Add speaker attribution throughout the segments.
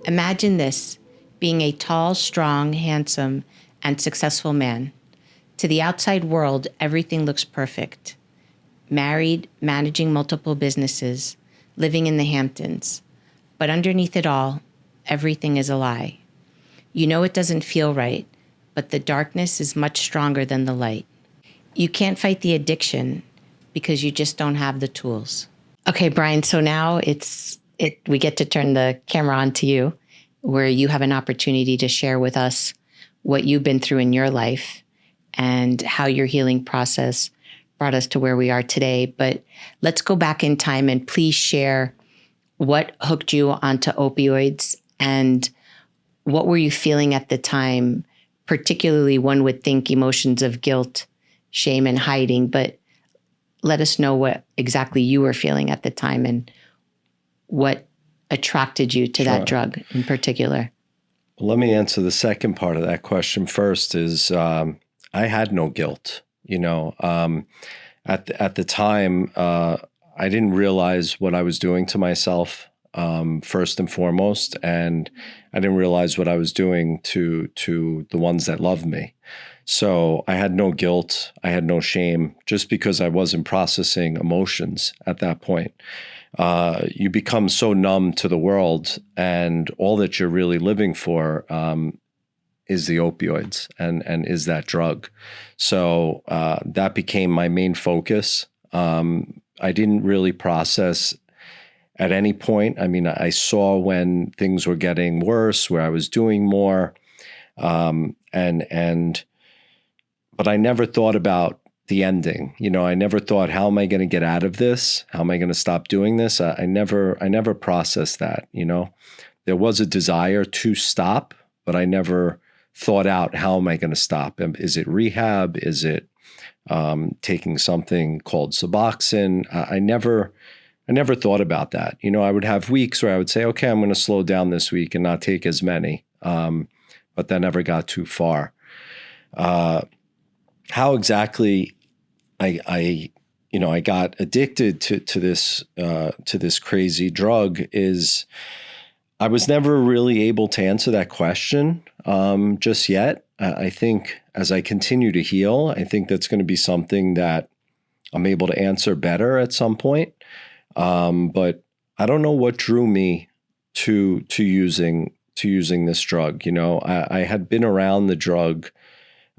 Speaker 1: Imagine this, being a tall, strong, handsome, and successful man. To the outside world, everything looks perfect. Married, managing multiple businesses, living in the Hamptons. But underneath it all, everything is a lie. You know it doesn't feel right, but the darkness is much stronger than the light. You can't fight the addiction because you just don't have the tools. Okay, Brian, so now we get to turn the camera on to you, where you have an opportunity to share with us what you've been through in your life and how your healing process brought us to where we are today. But let's go back in time and please share what hooked you onto opioids and what were you feeling at the time? Particularly, one would think emotions of guilt, shame, and hiding, but let us know what exactly you were feeling at the time and what attracted you to that drug in particular.
Speaker 2: Well, let me answer the second part of that question first is I had no guilt. At the time, I didn't realize what I was doing to myself, first and foremost, and I didn't realize what I was doing to the ones that loved me. So I had no guilt. I had no shame just because I wasn't processing emotions at that point. You become so numb to the world, and all that you're really living for is the opioids and is that drug. So that became my main focus. I didn't really process at any point. I mean, I saw when things were getting worse, where I was doing more, but I never thought about the ending. I never thought, how am I going to get out of this? How am I going to stop doing this? I never processed that. There was a desire to stop, but I never thought out, how am I going to stop? Is it rehab? Is it taking something called Suboxone? I never thought about that. I would have weeks where I would say, okay, I'm going to slow down this week and not take as many. But that never got too far. How exactly I got addicted to this crazy drug is I was never really able to answer that question just yet. I think as I continue to heal, I think that's going to be something that I'm able to answer better at some point. But I don't know what drew me to using this drug. I had been around the drug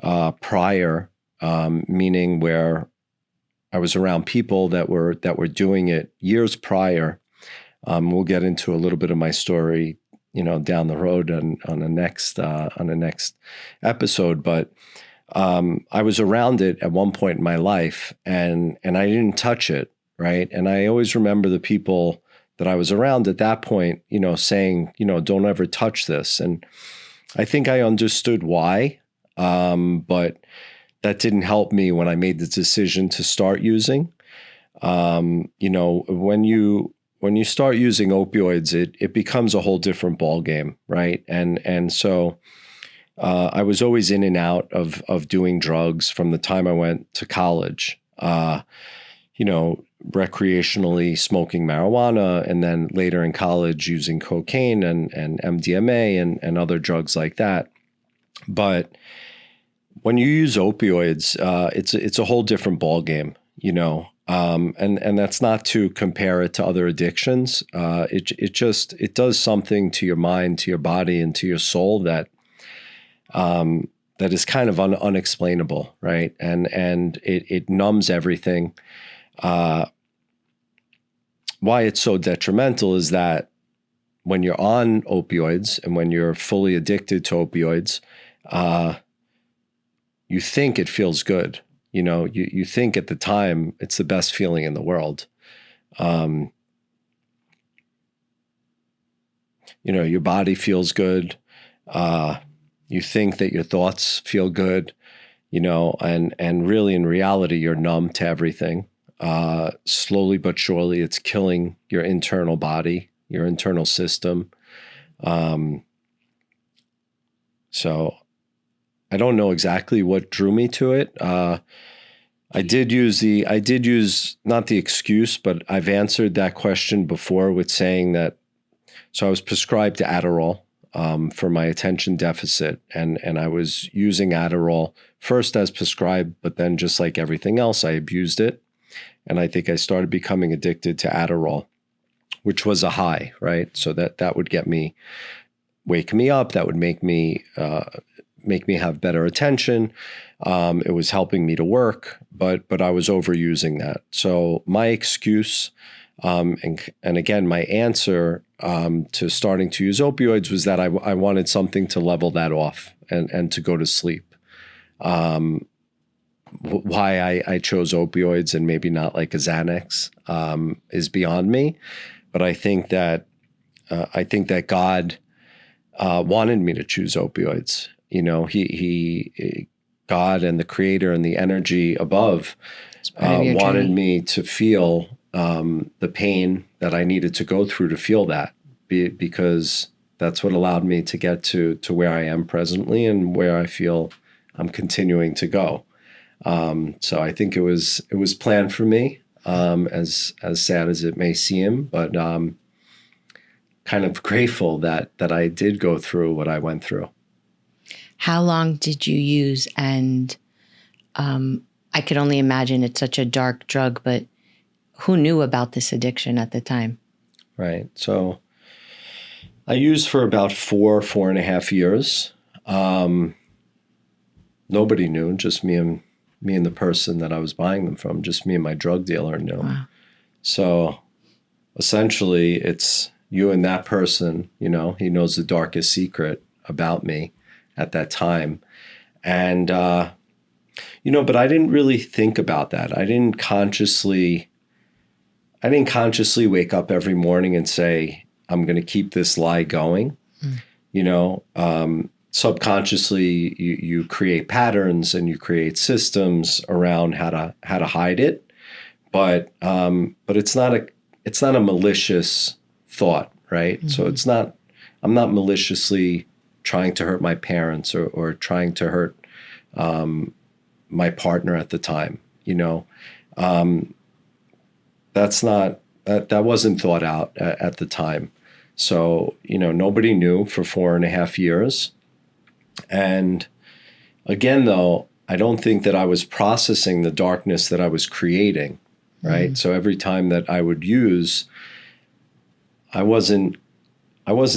Speaker 2: prior, meaning where I was around people that were doing it years prior. We'll get into a little bit of my story, down the road on the next episode. But I was around it at one point in my life, and I didn't touch it, right? And I always remember the people that I was around at that point, saying, don't ever touch this. And I think I understood why, but that didn't help me when I made the decision to start using. When you start using opioids, it becomes a whole different ballgame, right? And so I was always in and out of doing drugs from the time I went to college. Recreationally smoking marijuana, and then later in college using cocaine and MDMA and other drugs like that. But when you use opioids, it's a whole different ballgame, and that's not to compare it to other addictions. It does something to your mind, to your body, and to your soul that is kind of unexplainable, right? And it numbs everything. Why it's so detrimental is that when you're on opioids and when you're fully addicted to opioids, you think it feels good. You think at the time it's the best feeling in the world. Your body feels good. You think that your thoughts feel good, and really in reality, you're numb to everything. Slowly but surely, it's killing your internal body, your internal system. So I don't know exactly what drew me to it. I did use not the excuse, but I've answered that question before with saying that. So I was prescribed Adderall for my attention deficit, and I was using Adderall first as prescribed, but then just like everything else, I abused it, and I think I started becoming addicted to Adderall, which was a high, right? So that would wake me up. That would make me have better attention. It was helping me to work, but I was overusing that. So my excuse, and again, my answer to starting to use opioids was that I wanted something to level that off and to go to sleep. Why I chose opioids and maybe not like a Xanax is beyond me, but I think that God wanted me to choose opioids. You know, he God and the creator and the energy above wanted me to feel the pain that I needed to go through to feel that, because that's what allowed me to get to where I am presently and where I feel I'm continuing to go. So I think it was planned for me, as sad as it may seem, but kind of grateful that I did go through what I went through.
Speaker 1: How long did you use? And I could only imagine it's such a dark drug, but who knew about this addiction at the time? Right.
Speaker 2: So I used for about 4.5 years. Nobody knew, just me and the person that I was buying them from, just me and my drug dealer knew. Wow. So essentially it's you and that person, you know, he knows the darkest secret about me at that time. And, you know, but I didn't really think about that. I didn't consciously wake up every morning and say, I'm going to keep this lie going. You know, subconsciously you create patterns and you create systems around how to hide it. But it's not a malicious thought, right? Mm-hmm. So I'm not maliciously trying to hurt my parents or trying to hurt my partner at the time, you know. That wasn't thought out at the time. So, you know, nobody knew for 4.5 years. And again, though, I don't think that I was processing the darkness that I was creating, right? Mm-hmm. So every time that I would use, I wasn't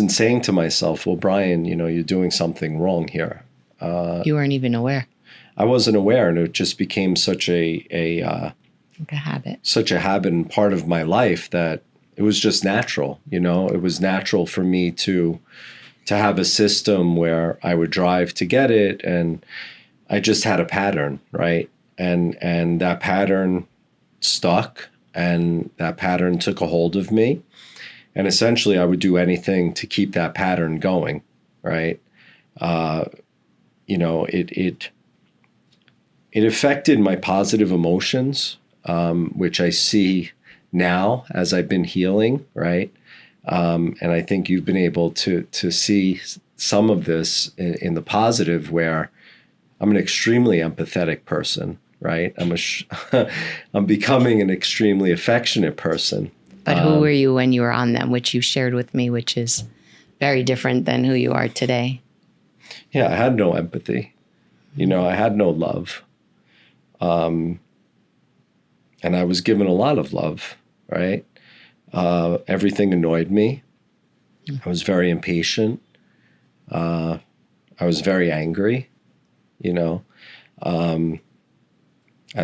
Speaker 2: saying to myself, well, Brian, you know, you're doing something wrong here.
Speaker 1: You weren't even aware.
Speaker 2: I wasn't aware, and it just became such a
Speaker 1: habit.
Speaker 2: Such a habit and part of my life that it was just natural. You know, it was natural for me to have a system where I would drive to get it, and I just had a pattern, right? And that pattern stuck, and that pattern took a hold of me. And essentially, I would do anything to keep that pattern going, right? You know, it affected my positive emotions, which I see now as I've been healing, right? And I think you've been able to see some of this in the positive, where I'm an extremely empathetic person, right? I'm becoming an extremely affectionate person.
Speaker 1: But who were you when you were on them, which you shared with me, which is very different than who you are today?
Speaker 2: Yeah, I had no empathy. You know, I had no love. And I was given a lot of love, right? Everything annoyed me. I was very impatient. I was very angry, you know. I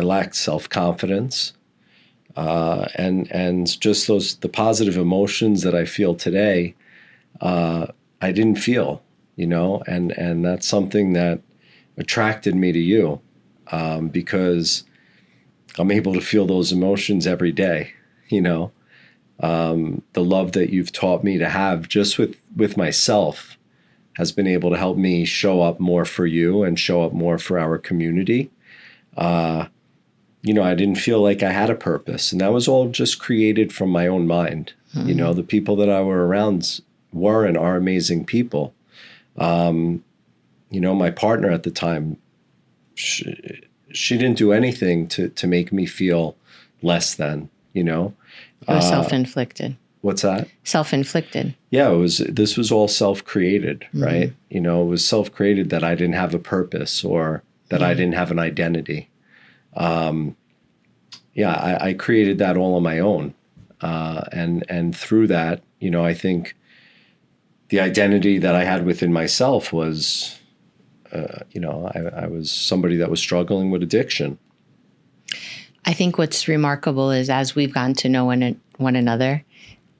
Speaker 2: lacked self-confidence. And just the positive emotions that I feel today, I didn't feel, you know, and that's something that attracted me to you, because I'm able to feel those emotions every day, you know. The love that you've taught me to have just with myself has been able to help me show up more for you and show up more for our community. You know, I didn't feel like I had a purpose, and that was all just created from my own mind. Mm-hmm. You know, the people that I were around were and are amazing people. You know, my partner at the time, she didn't do anything to make me feel less than, you know.
Speaker 1: It was self-inflicted.
Speaker 2: What's that?
Speaker 1: Self-inflicted.
Speaker 2: Yeah, this was all self-created, right? You know, it was self-created that I didn't have a purpose or that I didn't have an identity. Yeah, I created that all on my own. And through that, you know, I think the identity that I had within myself was, you know, I was somebody that was struggling with addiction.
Speaker 1: I think what's remarkable is as we've gotten to know one another,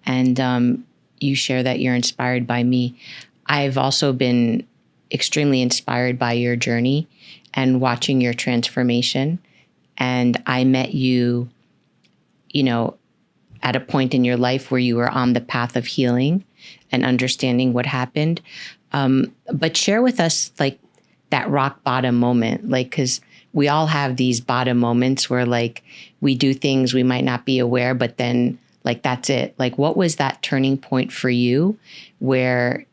Speaker 1: and you share that you're inspired by me, I've also been extremely inspired by your journey and watching your transformation. And I met you, you know, at a point in your life where you were on the path of healing and understanding what happened. But share with us like that rock bottom moment, like, because we all have these bottom moments where like we do things we might not be aware, but then like that's it. Like, what was that turning point for you where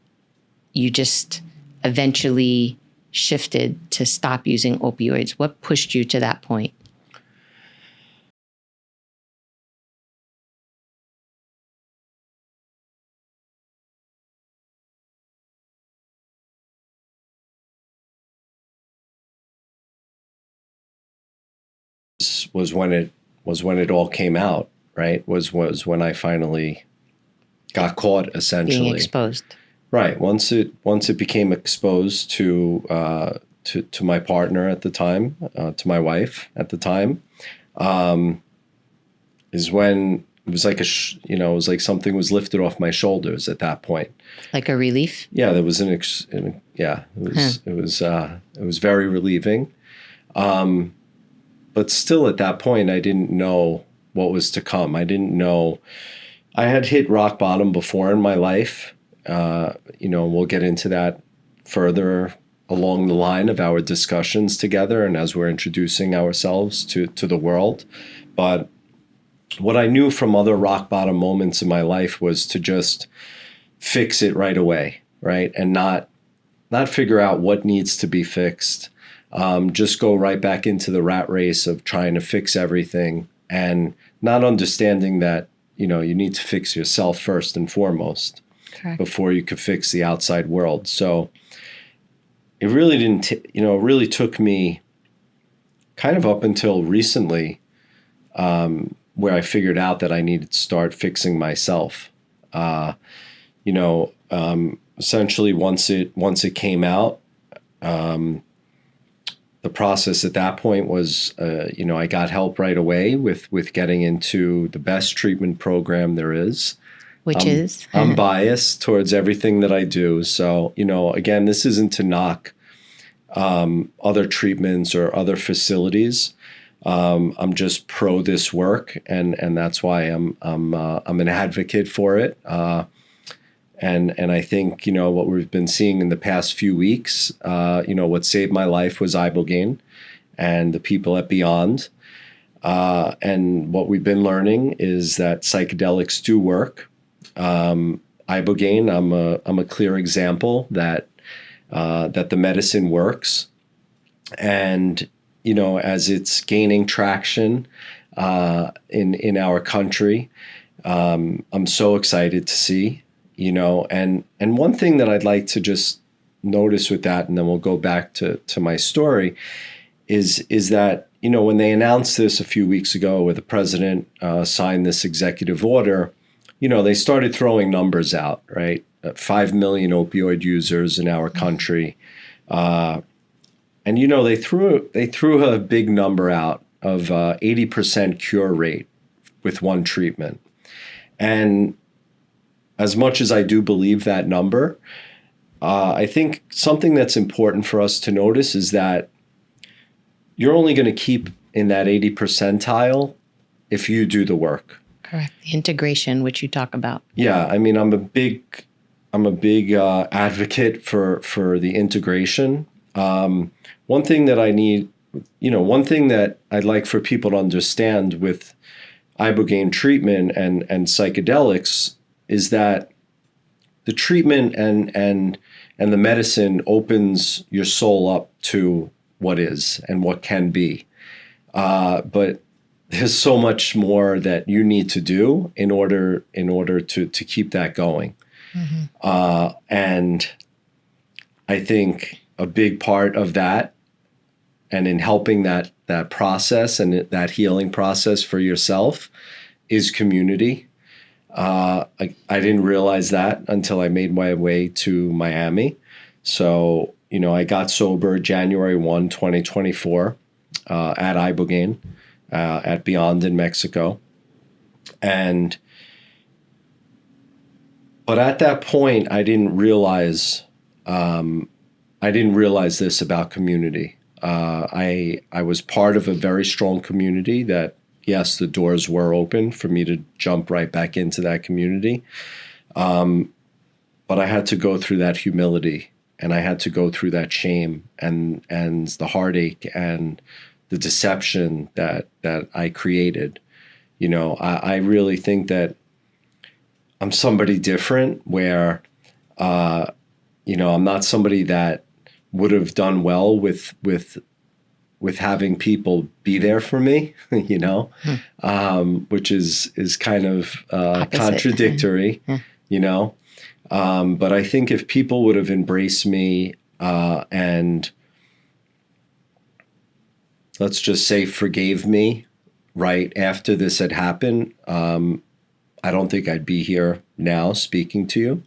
Speaker 1: you just eventually shifted to stop using opioids? What pushed you to that point?
Speaker 2: Was when it all came out, right? Was when I finally got caught, essentially.
Speaker 1: Being exposed.
Speaker 2: Right. Once it became exposed to my partner at the time, to my wife at the time, is when it was like it was like something was lifted off my shoulders at that point.
Speaker 1: Like a relief?
Speaker 2: Yeah, there was it was very relieving. But still at that point, I didn't know what was to come. I didn't know. I had hit rock bottom before in my life. You know, we'll get into that further along the line of our discussions together and as we're introducing ourselves to the world. But what I knew from other rock bottom moments in my life was to just fix it right away, right? And not figure out what needs to be fixed. Just go right back into the rat race of trying to fix everything and not understanding that, you know, you need to fix yourself first and foremost. Correct. Before you could fix the outside world. So it really didn't, it really took me kind of up until recently where I figured out that I needed to start fixing myself. Essentially once it came out, the process at that point was, I got help right away with getting into the best treatment program there is.
Speaker 1: Which is?
Speaker 2: I'm biased towards everything that I do. So, again, this isn't to knock other treatments or other facilities. I'm just pro this work, and that's why I'm an advocate for it. And I think, what we've been seeing in the past few weeks, what saved my life was ibogaine and the people at Beyond. And what we've been learning is that psychedelics do work. Ibogaine, I'm a clear example that the medicine works. And, as it's gaining traction in our country, I'm so excited to see. And one thing that I'd like to just notice with that, and then we'll go back to my story, is that, when they announced this a few weeks ago, where the president signed this executive order, they started throwing numbers out, right? 5 million opioid users in our country. And, they threw a big number out of 80% cure rate with one treatment. And as much as I do believe that number, I think something that's important for us to notice is that you're only going to keep in that 80 percentile if you do the work.
Speaker 1: Correct. The integration, which you talk about.
Speaker 2: Yeah, I mean, I'm a big advocate for the integration. One thing that I'd like for people to understand with ibogaine treatment and psychedelics is that the treatment and the medicine opens your soul up to what is and what can be. But there's so much more that you need to do in order to keep that going. And I think a big part of that, and in helping that process and that healing process for yourself, is community. I didn't realize that until I made my way to Miami. So, I got sober January 1, 2024, at Ibogaine, at Beyond in Mexico. But at that point, I didn't realize this about community. I was part of a very strong community that, yes, the doors were open for me to jump right back into that community. But I had to go through that humility, and I had to go through that shame and the heartache and the deception that I created. I really think that I'm somebody different where, I'm not somebody that would have done well with having people be there for me, which is kind of contradictory, but I think if people would have embraced me and, let's just say, forgave me right after this had happened, I don't think I'd be here now speaking to you.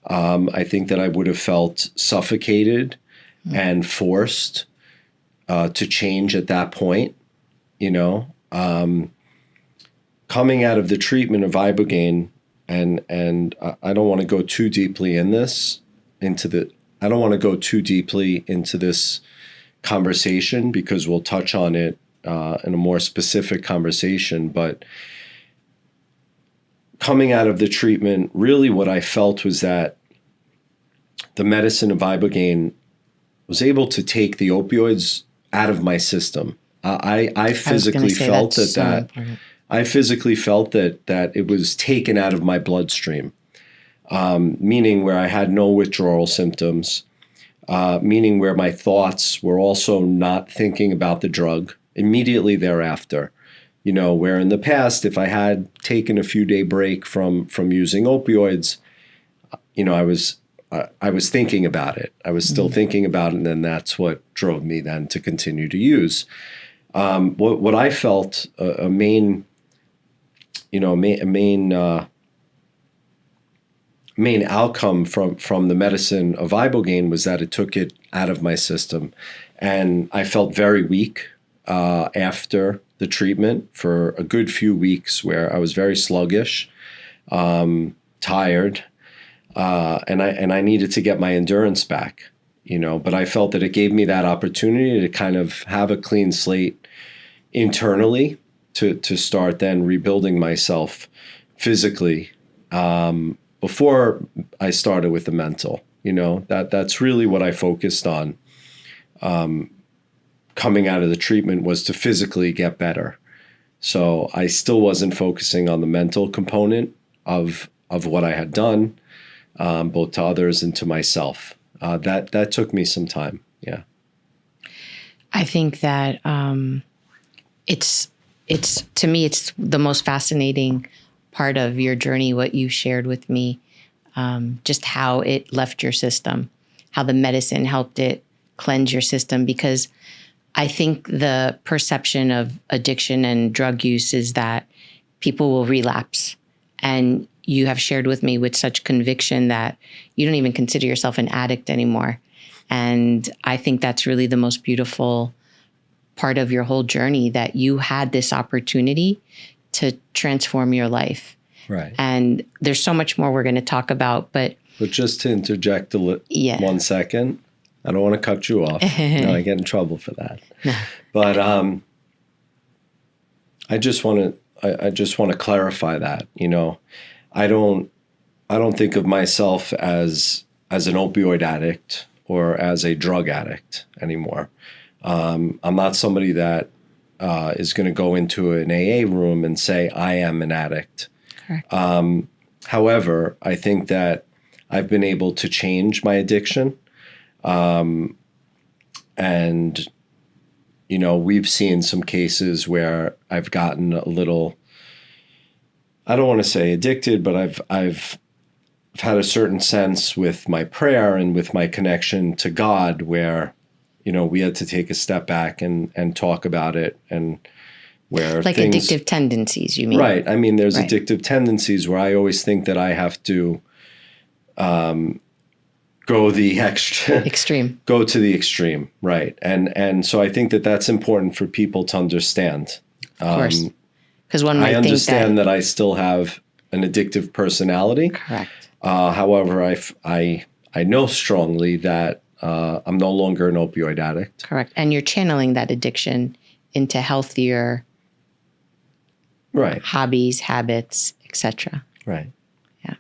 Speaker 2: I think that I would have felt suffocated and forced to change at that point. Coming out of the treatment of Ibogaine, and I don't want to go too deeply into this conversation, because we'll touch on it in a more specific conversation. But coming out of the treatment, really what I felt was that the medicine of Ibogaine was able to take the opioids out of my system. I physically felt that it was taken out of my bloodstream, meaning where I had no withdrawal symptoms, meaning where my thoughts were also not thinking about the drug immediately thereafter. Where in the past, if I had taken a few-day break from using opioids, I was thinking about it. I was still thinking about it, and then that's what drove me then to continue to use. What I felt a main outcome from the medicine of Ibogaine was that it took it out of my system, and I felt very weak after the treatment for a good few weeks, where I was very sluggish, tired, and I needed to get my endurance back, but I felt that it gave me that opportunity to kind of have a clean slate internally to start then rebuilding myself physically, before I started with the mental. That's really what I focused on. Coming out of the treatment was to physically get better. So I still wasn't focusing on the mental component of what I had done, both to others and to myself. That took me some time. Yeah.
Speaker 1: I think that it's to me, it's the most fascinating part of your journey, what you shared with me, just how it left your system, how the medicine helped it cleanse your system. Because I think the perception of addiction and drug use is that people will relapse. And you have shared with me with such conviction that you don't even consider yourself an addict anymore. And I think that's really the most beautiful part of your whole journey, that you had this opportunity to transform your life.
Speaker 2: Right.
Speaker 1: And there's so much more we're going to talk about, but
Speaker 2: just to interject 1 second, I don't want to cut you off. No, I get in trouble for that. No. But I just want to clarify that. I don't think of myself as an opioid addict or as a drug addict anymore. I'm not somebody that is going to go into an AA room and say I am an addict.
Speaker 1: Correct.
Speaker 2: However, I think that I've been able to change my addiction. And we've seen some cases where I've gotten a little, I don't want to say addicted, but I've had a certain sense with my prayer and with my connection to God where, we had to take a step back and talk about it, and where
Speaker 1: like addictive tendencies, you mean?
Speaker 2: Right. I mean, there's addictive tendencies where I always think that I have to go the
Speaker 1: extreme.
Speaker 2: Go to the extreme, right? And so I think that that's important for people to understand.
Speaker 1: Of course, because one might
Speaker 2: I understand
Speaker 1: think
Speaker 2: that I still have an addictive personality.
Speaker 1: Correct.
Speaker 2: However, I know strongly that I'm no longer an opioid addict.
Speaker 1: Correct, and you're channeling that addiction into healthier, hobbies, habits, etc.
Speaker 2: Right.
Speaker 1: Yeah,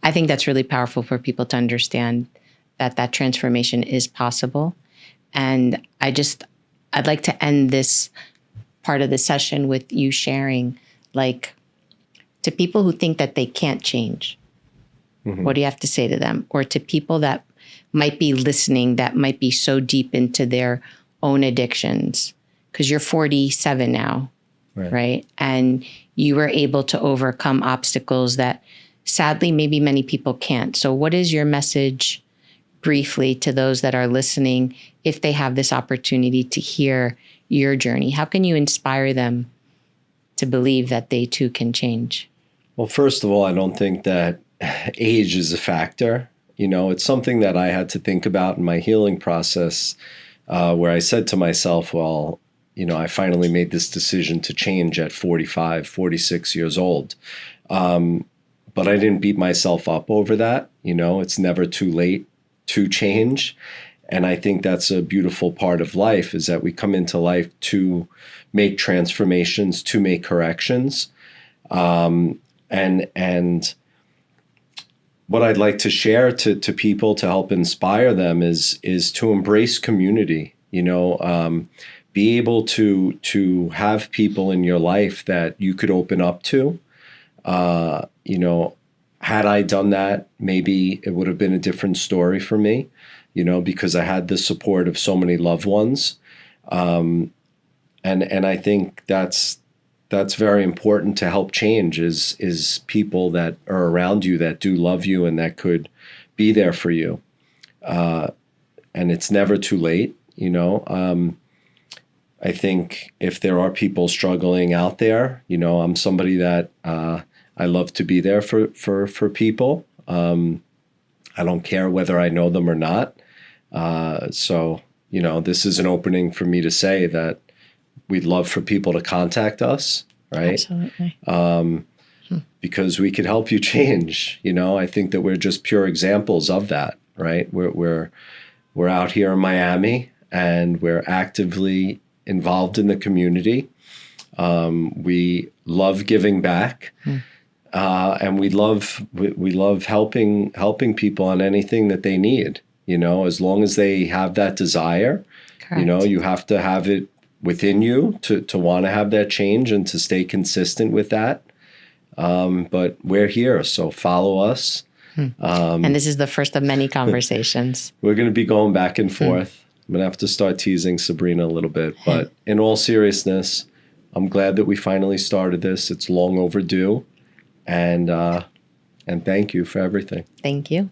Speaker 1: I think that's really powerful for people to understand that transformation is possible. And I'd like to end this part of the session with you sharing, like, to people who think that they can't change, what do you have to say to them? Or to people that might be listening, that might be so deep into their own addictions, because you're 47 now, right? And you were able to overcome obstacles that sadly maybe many people can't. So what is your message briefly to those that are listening, if they have this opportunity to hear your journey? How can you inspire them to believe that they too can change?
Speaker 2: Well, first of all, I don't think that age is a factor. It's something that I had to think about in my healing process, where I said to myself, well, I finally made this decision to change at 45, 46 years old. But I didn't beat myself up over that. It's never too late to change. And I think that's a beautiful part of life, is that we come into life to make transformations, to make corrections. And what I'd like to share to people to help inspire them is to embrace community, be able to have people in your life that you could open up to. Had I done that, maybe it would have been a different story for me, because I had the support of so many loved ones. And I think that's very important to help change is people that are around you that do love you and that could be there for you. And it's never too late, I think if there are people struggling out there, I'm somebody that I love to be there for people. I don't care whether I know them or not. So, this is an opening for me to say that we'd love for people to contact us, right?
Speaker 1: Absolutely.
Speaker 2: Because we could help you change. I think that we're just pure examples of that, right? We're out here in Miami and we're actively involved in the community. We love giving back. And we love helping people on anything that they need, as long as they have that desire. Correct. You have to have it within you to want to have that change and to stay consistent with that. But we're here, so follow us.
Speaker 1: And this is the first of many conversations.
Speaker 2: We're going to be going back and forth. I'm going to have to start teasing Sabrina a little bit. But in all seriousness, I'm glad that we finally started this. It's long overdue. And thank you for everything.
Speaker 1: Thank you.